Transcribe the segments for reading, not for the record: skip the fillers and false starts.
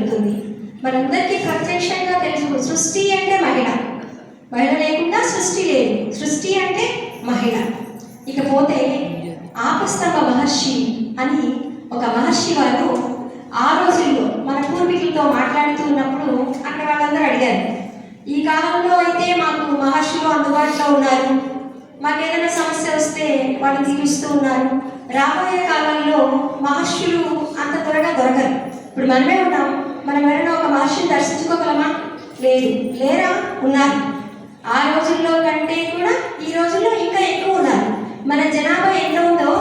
జరుగుతుంది. మనందరికీ ప్రత్యక్షంగా తెలుసు, సృష్టి అంటే మహిళ. మహిళ లేకుండా సృష్టి లేదు. సృష్టి అంటే మహిళ. ఇకపోతే ఆపస్తమ మహర్షి అని ఒక మహర్షి వారు ఆ రోజుల్లో మన పూర్వీకులతో మాట్లాడుతూ ఉన్నప్పుడు అక్కడ వాళ్ళందరూ అడిగారు, ఈ కాలంలో అయితే మాకు మహర్షులు అందుబాటులో ఉన్నారు, మాకు ఏదైనా సమస్య వస్తే వాళ్ళు తీరుస్తూ ఉన్నారు, రాబోయే కాలంలో మహర్షులు అంత త్వరగా దొరకరు. ఇప్పుడు మనమే ఉన్నాం, మనం ఎవరైనా ఒక మహర్షిని దర్శించుకోగలమా? లేదు. లేరా? ఉన్నారు. ఆ రోజుల్లో కంటే కూడా ఈ రోజుల్లో ఇంకా ఎక్కువ ఉన్నారు. మన జనాభా ఎంత ఉందో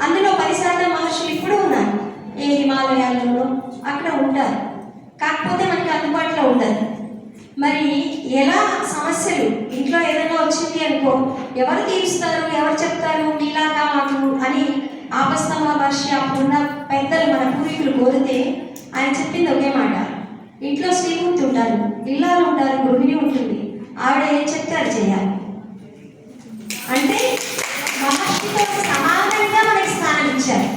అందులో 10% మహర్షులు ఇప్పుడు ఉన్నారు. ఏ హిమాలయాల్లో అక్కడ ఉంటారు, కాకపోతే మనకి అందుబాటులో ఉండదు. మరి ఎలా సమస్యలు ఇంట్లో ఏదైనా వచ్చింది అనుకో, ఎవరు తీరుస్తారు, ఎవరు చెప్తారు మీలాగా మాకు అని ఆపస్తమ మహర్షి అప్పుడున్న పెద్దలు మన పూర్వీకులు కోరితే ఆయన చెప్పింది ఒకే మాట, ఇంట్లో శ్రీమూర్తి ఉంటారు, ఇల్లాలు ఉంటారు, గృహిణి ఉంటుంది, ఆవిడ ఏం చెప్తే అది చేయాలి. అంటే మహర్షితో సమానంగా మనకి స్థానం ఇచ్చారు.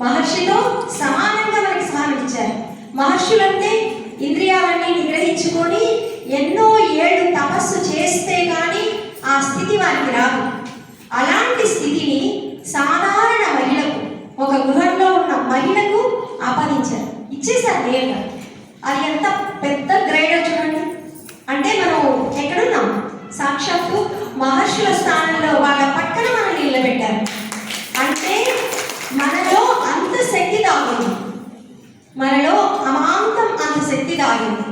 మహర్షితో సమానంగా మనకి స్థానం ఇచ్చారు. మహర్షులంటే ఇంద్రియాలన్నీ నిగ్రహించుకొని ఎన్నో ఏళ్ళు తపస్సు చేస్తే కానీ ఆ స్థితి వారికి రాదు. అలాంటి స్థితిని సాధారణ మహిళకు, ఒక గృహంలో ఉన్న మహిళకు ఆపాదించారు, ఇచ్చేసారు నేరుగా. అది ఎంత పెద్ద గ్రేడో చూడండి. అంటే మనం ఎక్కడున్నాం? సాక్షాత్తు మహర్షుల స్థానంలో వాళ్ళ పక్కన మనల్ని నిలబెట్టారు. అంటే మనలో అంత శక్తి దాగింది, మనలో అమాంతం అంత శక్తి దాగింది.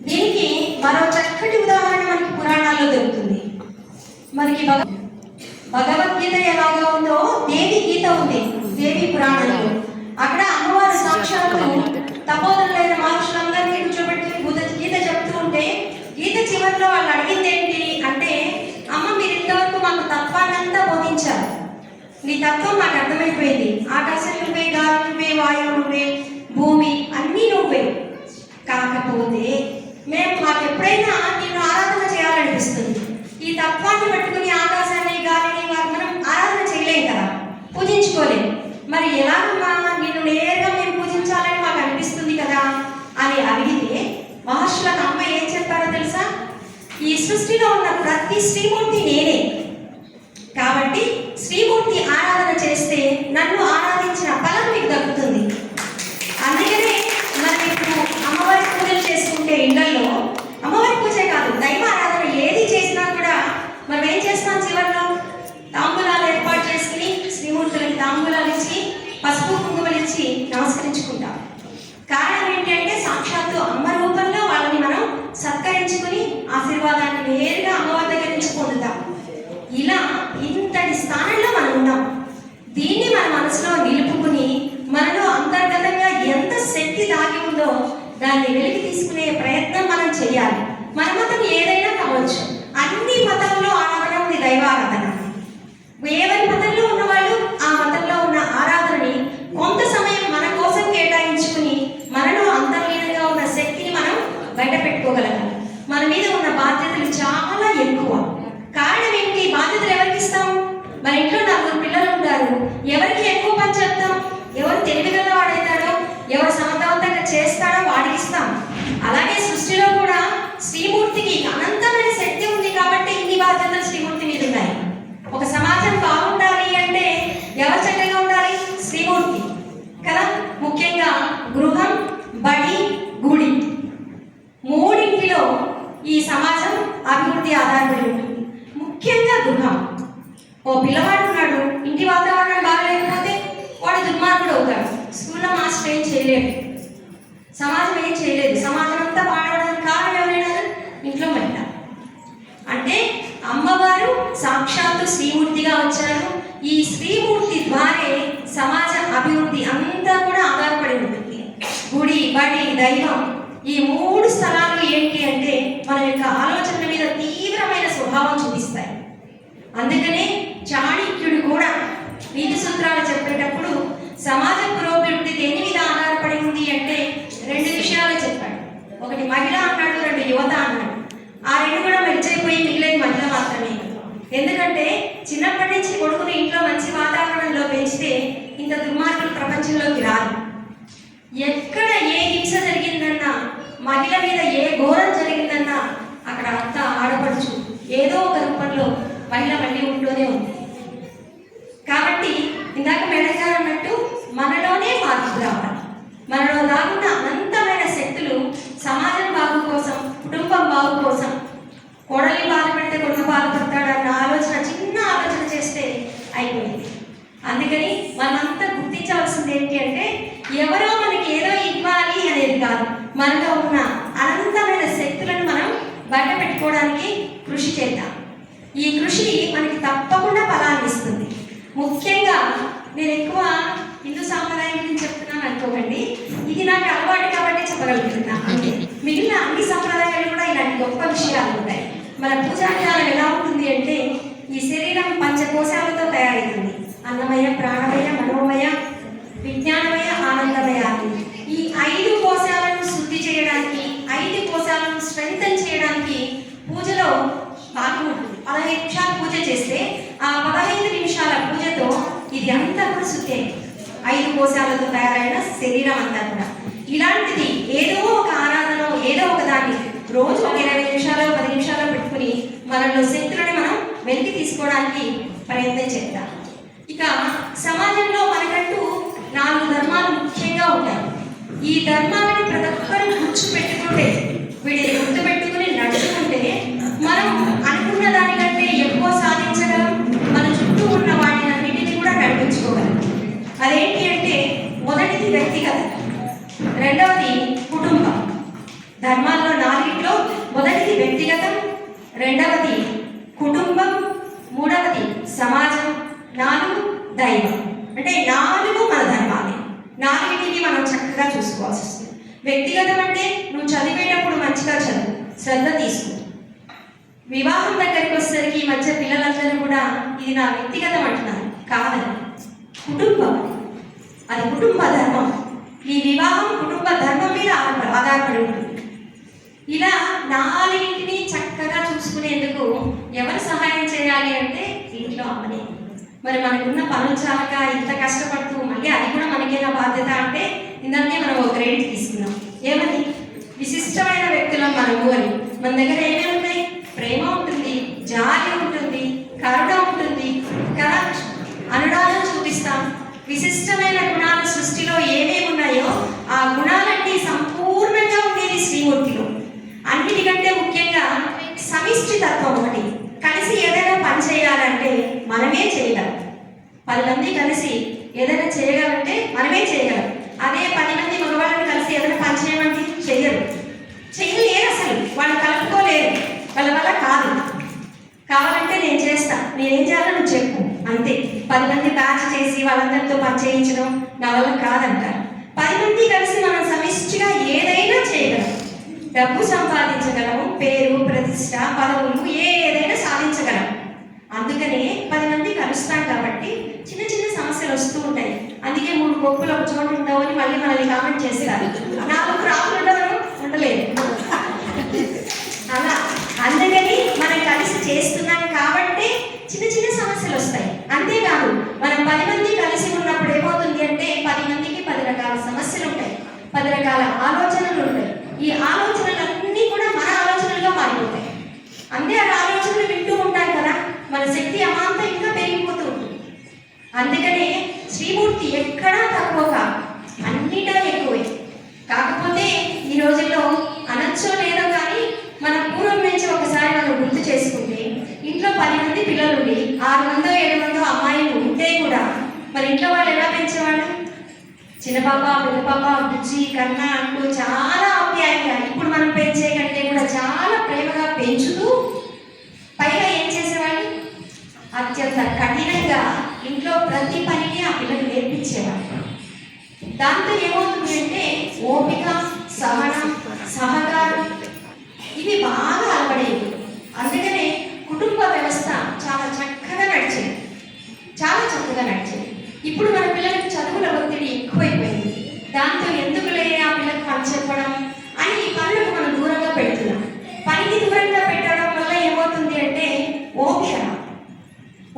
దీనికి మరో చక్కటి ఉదాహరణ మనకి పురాణాల్లో దొరుకుతుంది. మనకి భగవద్గీత ఎలాగా ఉందో దేవి గీత ఉంది, దేవి పురాణంలో. అక్కడ అమ్మవారు సాక్షాత్తు తపోధనులైన మహర్షులందరినీ కూర్చోబెట్టి గీత చెప్తూ ఉంటే, గీత చివరిలో వాళ్ళు అడిగింది ఏంటి అంటే, అమ్మ మీరు ఇంతవరకు మాకు తత్వాన్ని అంతా బోధించారు, నీ తత్వం మాకు అర్థమైపోయింది, ఆకాశం నువ్వే, గాలి నువ్వే, వాయువు నువ్వే, భూమి అన్నీ నువ్వే, కాకపోతే మాకు ఎప్పుడైనా నిన్ను ఆరాధన చేయాలనిపిస్తుంది. ఈ తత్వాన్ని పట్టుకుని ఆకాశాన్ని, గాలిని మనం ఆరాధన చేయలేం కదా, పూజించుకోలేం. మరి ఎలాగమ్మా నిన్ను నేరుగా మేము పూజించాలని మాకు అనిపిస్తుంది కదా అని అడిగితే, మహర్షులకు అమ్మ ఏం చెప్పారో తెలుసా? ఈ సృష్టిలో ఉన్న ప్రతి శ్రీమూర్తి నేనే, కాబట్టి శ్రీమూర్తి ఆరాధన చేస్తే నన్ను ఆరాధించిన ఫలం మీకు దక్కుతుంది. అందుకనే మనం ఇప్పుడు అమ్మవారి పూజలు చేసుకుంటే ఇళ్లలో అమ్మవారి పూజే కాదు, దైవ ఆరాధన ఏది చేసినా కూడా మనం ఏం చేస్తాం? చివరిలో తాంబూలాలు ఏర్పాటు చేసుకుని శ్రీమూర్తులకి తాంబూలాలు ఇచ్చి, పసుపు కుంకుమలు ఇచ్చి నమస్కరించుకుంటాం. కారణం ఏంటంటే సాక్షాత్తు అమ్మ రూపంలో వాళ్ళని మనం సత్కరించుకుని ఆశీర్వాదాన్ని నేరుగా అమ్మవారి దగ్గర నుంచి పొందుతాం. ఇలా ఇంతటి స్థానంలో మనం ఉన్నాం. దీన్ని మన మనసులో నిలుపుకుని మనలో అంతర్గతంగా ఎంత శక్తి దాగి ఉందో దాన్ని వెలికి తీసుకునే ప్రయత్నం మనం చేయాలి. మన మతం ఏదైనా కావచ్చు, అన్ని మతంలో ఆరాధన ఉంది, దైవారాధన. ఎవరి మతంలో ఉన్నవాళ్ళు ఆ మతంలో ఉన్న ఆరాధనని కొంత సమయం మన కోసం కేటాయించుకుని మనలో అంతర్లీనంగా ఉన్న శక్తిని మనం బయట పెట్టుకోగలగాలి. మన మీద ఉన్న బాధ్యతలు చాలా ఎక్కువ. కారణం ఏంటి? బాధ్యతలు ఎవరికి ఇస్తాం? మన ఇంట్లో 4 పిల్లలు ఉంటారు, ఎవరికి ఎక్కువ పని చెప్తాం? ఎవరు తెలివిగల వాడైతాడో, ఎవరు సమర్థవంతంగా చేస్తాడో వాడికి ఇస్తాం. అలాగే సృష్టిలో కూడా శ్రీమూర్తికి అనంతమైన శక్తి ఉంది కాబట్టి ఇన్ని బాధ్యతలు శ్రీమూర్తి మీద ఉన్నాయి. ఒక సమాజం బాగుండాలి అంటే ఎవరు చక్కగా ఉండాలి? శ్రీమూర్తి కదా. ముఖ్యంగా గృహం, బడి, గుడి, మూడింటిలో ఈ సమాజం అభివృద్ధి ఆధారపడి ఉంటుంది. ముఖ్యంగా గృహం. ఓ పిల్లవాడు ఉన్నాడు, ఇంటి వాతావరణం బాగలేకపోతే వాడు దుర్మార్గుడు అవుతాడు. స్కూల్లో మాస్టర్ ఏం చేయలేడు, సమాజం ఏం చేయలేదు. సమాజం అంతా పాడవడానికి కారణం ఎవరైనా ఇంట్లో మహిళ. అంటే అమ్మవారు సాక్షాత్తు శ్రీమూర్తిగా వచ్చారు. ఈ శ్రీమూర్తి ద్వారే సమాజ అభివృద్ధి అంతా కూడా ఆధారపడి ఉంటుంది. గుడి, బడి, దైవం, ఈ 3 స్థలాలు ఏంటి అంటే మన యొక్క ఆలోచనల మీద తీవ్రమైన స్వభావం చూపిస్తాయి. అందుకనే చాణక్యుడు కూడా నీతి సూత్రాలు చెప్పేటప్పుడు సమాజ పురోభివృద్ధి దేని మీద ఆధారపడి ఉంది అంటే 2 విషయాలు చెప్పాడు. ఒకటి మహిళ అన్నాడు, 2 యువత అన్నాడు. ఆ 2 కూడా మెచ్చైపోయి మిగిలిన మహిళ మాత్రమే. ఎందుకంటే చిన్నప్పటి నుంచి కొడుకుని ఇంట్లో మంచి వాతావరణంలో పెంచితే ఇంత దుర్మార్గులు ప్రపంచంలోకి రారు. ఎక్కడ ఏ హింస జరిగిందంటే ఏదో ఒక రూపంలో మహిళ మళ్ళీ ఉంటూనే ఉంది. కాబట్టి ఇందాక మేడం గారు అన్నట్టు మనలోనే మార్పు రావాలి. మనలో దాగున్న అనంతమైన శక్తులు సమాజం బాగు కోసం, కుటుంబం బాగు కోసం, కోడలి బాధపడితే కొడుకు బాధపడతాడన్న ఆలోచన, చిన్న ఆలోచన చేస్తే అయిపోయింది. అందుకని మనమంతా గుర్తించవలసింది ఏంటి అంటే, ఎవరో మనకి ఏదో ఇవ్వాలి అనేది కాదు, మనలో ఉన్న అనంతమైన శక్తులను మనం బయట పెట్టుకోవడానికి కృషి చేద్దాం. ఈ కృషి మనకి తప్పకుండా ఫలాన్ని ఇస్తుంది. ముఖ్యంగా నేను ఎక్కువ హిందూ సాంప్రదాయం గురించి చెప్తున్నాను అనుకోకండి, ఇది నాకు అలవాటు కాబట్టి చెప్పగలుగుతున్నా. మిగిలిన అన్ని సంప్రదాయాలు కూడా ఇలాంటి గొప్ప విషయాలు ఉంటాయి. మన పూజా విధానం ఎలా ఉంటుంది అంటే, ఈ శరీరం పంచకోశాలతో తయారవుతుంది. అన్నమయ, ప్రాణమయ, మనోమయ, విజ్ఞానమయ, ఆనందమయ. ఈ 5 కోశాలను శుద్ధి చేయడానికి, 5 కోశాలను స్ట్రెంథన్ చేయడానికి పూజలో భాగం ఉంటుంది. 15 నిమిషాలు పూజ చేస్తే ఆ 15 నిమిషాల పూజతో ఇది అంతా కూడా శుద్ధి. 5 కోశాలతో తయారైన శరీరం అంతా కూడా ఇలాంటిది ఏదో ఒక ఆరాధన, ఏదో ఒక దాన్ని రోజు ఒక 20 నిమిషాలు 10 నిమిషాలు పెట్టుకుని మనలో శక్తులని మనం వెలికి తీసుకోవడానికి ప్రయత్నం చేద్దాం. ఇక సమాజంలో మనకంటూ 4 ధర్మాలు ముఖ్యంగా ఉంటాయి. ఈ ధర్మాలని ప్రతి ఒక్కరూ గుర్తుపెట్టుకుంటే, వీటిని గుర్తుపెట్టుకుని నడుచుకుంటే మనం అనుకున్న దానికంటే ఎక్కువ సాధించగలం. మన చుట్టూ ఉన్న వాటినన్నిటిని కూడా నడిపించుకోగలం. అదేంటి అంటే, మొదటిది వ్యక్తిగతం, రెండవది కుటుంబం. ధర్మాల్లో 4లో మొదటిది వ్యక్తిగతం, రెండవది కుటుంబం, మూడవది సమాజం, 4 దైవం. అంటే 4 మన ధర్మాలే. 4టిని మనం చక్కగా చూసుకోవాల్సి వస్తుంది. వ్యక్తిగతం అంటే నువ్వు చదివేటప్పుడు మంచిగా చదువు, శ్రద్ధ తీసుకో. వివాహం దగ్గరికి వచ్చేసరికి ఈ మధ్య పిల్లలందరూ కూడా ఇది నా వ్యక్తిగతం అంటున్నారు. కాదని, కుటుంబం అది కుటుంబ ధర్మం. ఈ వివాహం కుటుంబ ధర్మం మీద ఆధారపడి ఉంటుంది. ఇలా 4టిని చక్కగా చూసుకునేందుకు ఎవరు సహాయం చేయాలి అంటే ఇంట్లో అమ్మనే. మరి మనకున్న పనులు చాలక ఇంత కష్టపడుతూ మళ్ళీ అది కూడా మనకేనా బాధ్యత అంటే, ఇందాకే మనం ఒక క్రెడిట్ తీసుకున్నాం. ఏమని? విశిష్టమైన వ్యక్తులం మనము అని. మన దగ్గర ఏమేమి ఉన్నాయి? ప్రేమ ఉంటుంది, జాలి ఉంటుంది, కరుణ ఉంటుంది కదా, అనురాగం చూపిస్తాం. విశిష్టమైన గుణాలు సృష్టిలో ఏమేమి ఉన్నాయో ఆ గుణాలన్నీ సంపూర్ణంగా ఉండేది శ్రీమూర్తిలో. అన్నిటికంటే ముఖ్యంగా సమిష్టి తత్వం ఒకటి. కలిసి ఏదైనా పని చేయాలంటే మనమే చేయగలం. 10 మంది కలిసి ఏదైనా చేయగలంటే మనమే చేయగలం. అదే 10 మంది మగవాళ్ళని కలిసి ఏదైనా పని చేయమంటే చెయ్యరు, చెయ్యలేరు, అసలు వాళ్ళు కలుపుకోలేరు, వాళ్ళ వల్ల కాదు. కావాలంటే నేను చేస్తా, నేనేం చేయాలో నువ్వు చెప్పు, అంతే. 10 మంది బ్యాచ్ చేసి వాళ్ళందరితో పని చేయించడం నా వల్ల కాదంటారు. 10 మంది కలిసి మనం సమిష్టిగా ఏదైనా చేయగలం. డబ్బు సంపాదించగలము, పేరు, ప్రతిష్ట, పదవులు ఏదైనా సాధించగలం. అందుకనే 10 మంది కలుస్తాం కాబట్టి చిన్న చిన్న సమస్యలు వస్తూ ఉంటాయి. అందుకే 3 గొప్పలు ఒక చోట ఉండవు అని మళ్ళీ మనల్ని కామెంట్ చేస్తారు. 4 రాకులు ఉండవను ఉండలేదు అలా. అందుకని మనం కలిసి చేస్తున్నాం కాబట్టి చిన్న చిన్న సమస్యలు వస్తాయి. అంతేకాదు, మనం 10 మంది కలిసి ఉన్నప్పుడు ఏమవుతుంది అంటే 10 మందికి 10 రకాల సమస్యలు ఉంటాయి, 10 రకాల ఆలోచనలు ఉంటాయి. ఈ ఆలోచనలన్నీ కూడా మన ఆలోచనలుగా మారిపోతాయి. అంతే, ఆ ఆలోచనలు వింటూ ఉంటాం కదా, మన శక్తి అమాంతం ఇంకా పెరిగిపోతూ ఉంటుంది. అందుకనే శ్రీమూర్తి ఎక్కడా తక్కువ కాదు, అన్నిటా ఎక్కువే. కాకపోతే ఈ రోజుల్లో అనొచ్చో లేదో కానీ మన పూర్వం నుంచి ఒకసారి మనం గుర్తు చేసుకుంటే, ఇంట్లో 10 మంది పిల్లలుండి 6 మందో 7 మందో అమ్మాయిలు ఉంటే కూడా మరి ఇంట్లో వాళ్ళు ఎలా పెంచేవాళ్ళు? చిన్న పాప, పెద్ద పాప, బుజ్జి, కన్న అంటూ చాలా ఆప్యాయంగా, ఇప్పుడు మనం పెంచే కంటే కూడా చాలా ప్రేమగా పెంచుతూ పైగా ఏం చేసేవాళ్ళు? అత్యంత కఠినంగా ఇంట్లో ప్రతి పనికి ఆ పిల్లలు నేర్పించేవాళ్ళు. దాంతో ఏమవుతుంది అంటే ఓపిక, సహనం, సహకారం ఇవి బాగా అలవడేవి. అందుకనే కుటుంబ వ్యవస్థ చాలా చక్కగా నడిచేది, చాలా చక్కగా నడిచేది. ఇప్పుడు మన పిల్లలకి చదువుల ఒత్తిడి ఎక్కువైపోయింది. దాంతో ఎందుకులే ఆ పిల్లలకు పని చెప్పడం అని ఈ పనులకు మనం దూరంగా పెడుతున్నాం. పనికి దూరంగా పెట్టడం వల్ల ఏమవుతుంది అంటే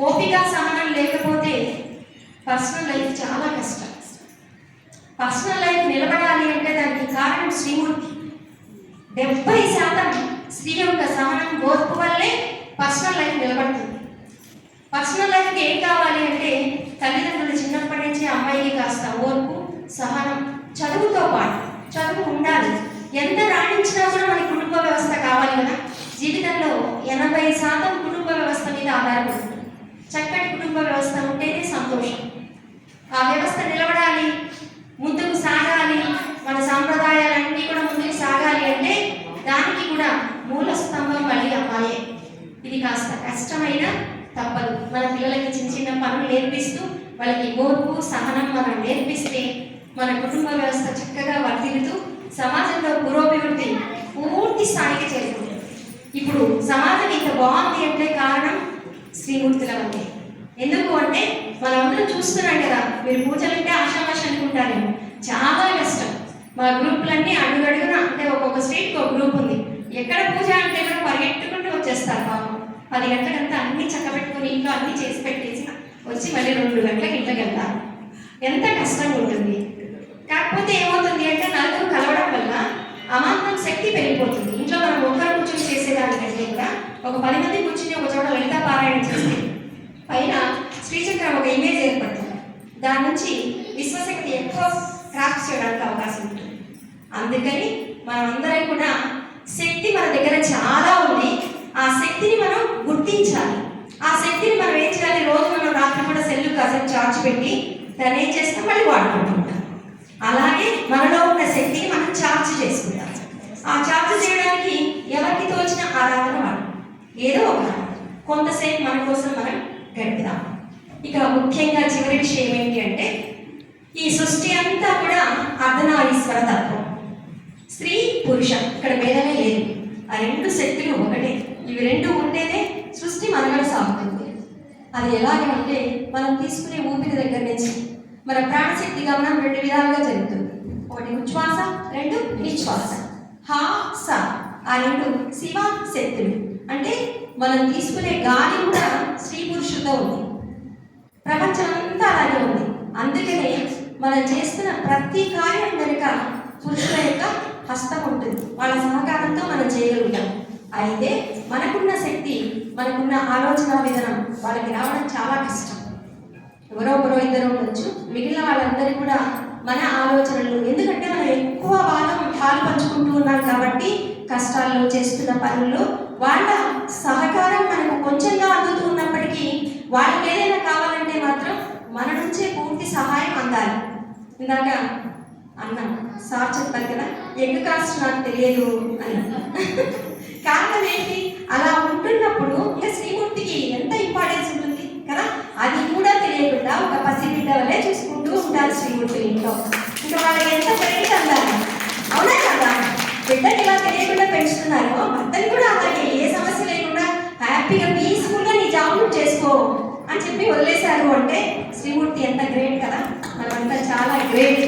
ఓపిక సహనం లేకపోతే పర్సనల్ లైఫ్ చాలా కష్టం. పర్సనల్ లైఫ్ నిలబడాలి అంటే దానికి కారణం శ్రీమూర్తి. 70% స్త్రీ యొక్క సహనం, ఓర్పు వల్లే పర్సనల్ లైఫ్ నిలబడుతుంది. పర్సనల్ లైఫ్కి ఏం కావాలి అంటే తల్లిదండ్రులు చిన్నప్పటి నుంచి అమ్మాయికి కాస్త ఓర్పు, సహనం, చదువుతో పాటు చదువు ఉండాలి. ఎంత రాణించినా కూడా మనకి కుటుంబ వ్యవస్థ కావాలి కదా. జీవితంలో 80% కుటుంబ వ్యవస్థ మీద ఆధారపడుతుంది. చక్కటి కుటుంబ వ్యవస్థ ఉంటేనే సంతోషం. ఆ వ్యవస్థ నిలబడాలి, ముందుకు సాగాలి, మన సాంప్రదాయాలన్నీ కూడా ముందుకు సాగాలి అంటే దానికి కూడా మూల స్తంభం మళ్ళీ అమ్మాయే. ఇది కాస్త కష్టమైన తప్పదు. మన పిల్లలకి చిన్న చిన్న పనులు నేర్పిస్తూ వాళ్ళకి ఓర్పు, సహనం మనం నేర్పిస్తే మన కుటుంబ వ్యవస్థ చక్కగా వర్ధిల్లుతూ సమాజంలో పురోభివృద్ధి పూర్తి స్థాయికి చేరుతుంది. ఇప్పుడు సమాజం ఇంత బాగుంది అంటే కారణం శ్రీమూర్తుల వల్లే. ఎందుకు అంటే మనందరం చూస్తున్నాం కదా, మీరు పూజలు అంటే ఆషామాష అనుకుంటారేమో, చాలా కష్టం. మా గ్రూపులన్నీ అడుగడుగున అంటే ఒక్కొక్క స్ట్రీట్కి ఒక గ్రూప్ ఉంది. ఎక్కడ పూజ అంటే కూడా పరిగెట్టుకుంటూ వచ్చేస్తారు పాపం. 10 గంటలంతా అన్నీ చక్కబెట్టుకుని ఇంట్లో అన్నీ చేసి పెట్టేసి వచ్చి మళ్ళీ 2 గంటలకు ఇంట్లోకి వెళ్తారు. ఎంత కష్టంగా ఉంటుంది. కాకపోతే ఏమవుతుంది అంటే నలుగురు కలవడం వల్ల అమాంతం శక్తి పెరిగిపోతుంది. ఇంట్లో మనం ఒక్కరు కూర్చొని చేసేదానికంటే కూడా ఒక 10 మంది కూర్చుని ఒక చోట లలితా పారాయణ చేస్తే పైన శ్రీచక్రం ఒక ఇమేజ్ ఏర్పడుతుంది. దాని నుంచి విశ్వశక్తి ఎక్కువ క్రాఫ్ట్ చేయడానికి అవకాశం ఉంటుంది. అందుకని మనమందరం కూడా శక్తి మన దగ్గర చాలా ఉంది. ఆ శక్తిని మనం గుర్తించాలి. ఆ శక్తిని మనం ఏం చేయాలి, రోజు మనం రాత్రి కూడా సెల్లు కాసేపు ఛార్జ్ పెట్టి దాన్ని ఏం చేస్తాం, మళ్ళీ వాడుకుంటుంటాం. అలాగే మనలో ఉన్న శక్తిని మనం ఛార్జ్ చేసుకుంటాం. ఆ ఛార్జ్ చేయడానికి ఎవరికి తోచిన ఆరాధన వాడు ఏదో ఒక కొంతసేపు మన కోసం మనం గడుపుదాం. ఇక ముఖ్యంగా చివరి విషయం ఏంటి అంటే ఈ సృష్టి అంతా కూడా అర్ధనారీశ్వర తత్వం. స్త్రీ పురుష ఇక్కడ భేదమే లేదు. ఆ 2 శక్తులు ఒకటే. ఇవి 2 ఉంటేనే సృష్టి మనుగడ సాగుతుంది. అది ఎలాగంటే మనం తీసుకునే ఊపిరి దగ్గర నుంచి మన ప్రాణశక్తి గమనం 2 విధాలుగా జరుగుతుంది. ఒకటి ఉచ్ఛ్వాస, 2 నిశ్వాస. హా స ఆ 2 శివ శక్తులు. అంటే మనం తీసుకునే గాలి కూడా స్త్రీ పురుషులతో ఉంది. ప్రపంచం అంతా అలాగే ఉంది. అందుకనే మనం చేస్తున్న ప్రతి కార్యం వెనుక పురుషుల యొక్క హస్తం ఉంటుంది. వాళ్ళ సహకారంతో మనం చేయగలుగుతాం. అయితే మనకున్న శక్తి, మనకున్న ఆలోచన విధానం వాళ్ళకి రావడం చాలా కష్టం. ఎవరో ఒకరో ఇద్దరు ఉండొచ్చు, మిగిలిన వాళ్ళందరూ కూడా మన ఆలోచనలు, ఎందుకంటే మనం ఎక్కువ పాలు పంచుకుంటూ ఉన్నాం కాబట్టి కష్టాల్లో చేస్తున్న పనుల్లో వాళ్ళ సహకారం మనకు కొంచెంగా అందుతూ ఉన్నప్పటికీ వాళ్ళకి ఏదైనా కావాలంటే మాత్రం మన నుంచే పూర్తి సహాయం అందాలి. ఇందాక అన్నాం, సార్ చెప్పారు కదా, ఎగ్ కాస్ట్ నాకు తెలియదు అని. కారణం ఏంటి, అలా ఉంటున్నప్పుడు ఇక శ్రీమూర్తికి ఎంత ఇంపార్టెన్స్ ఉంటుంది కదా. అది కూడా తెలియకుండా ఒక పసిబిడ్డ వల్లే చూసుకుంటూ ఉంటారు శ్రీమూర్తి ఇంట్లో. ఇంకా వాళ్ళకి ఎంత ప్రేమ అందాలి, అవునా కదా. బిడ్డకి ఇలా తెలియకుండా పెంచుతున్నారు, భర్తని కూడా అలాగే ఏ సమస్య లేకుండా హ్యాపీగా పీస్ఫుల్గా నీ జాబ్ చేసుకో అని చెప్పి వదిలేశారు అంటే శ్రీమూర్తి ఎంత గ్రేట్ కదా. మనమంతా చాలా గ్రేట్.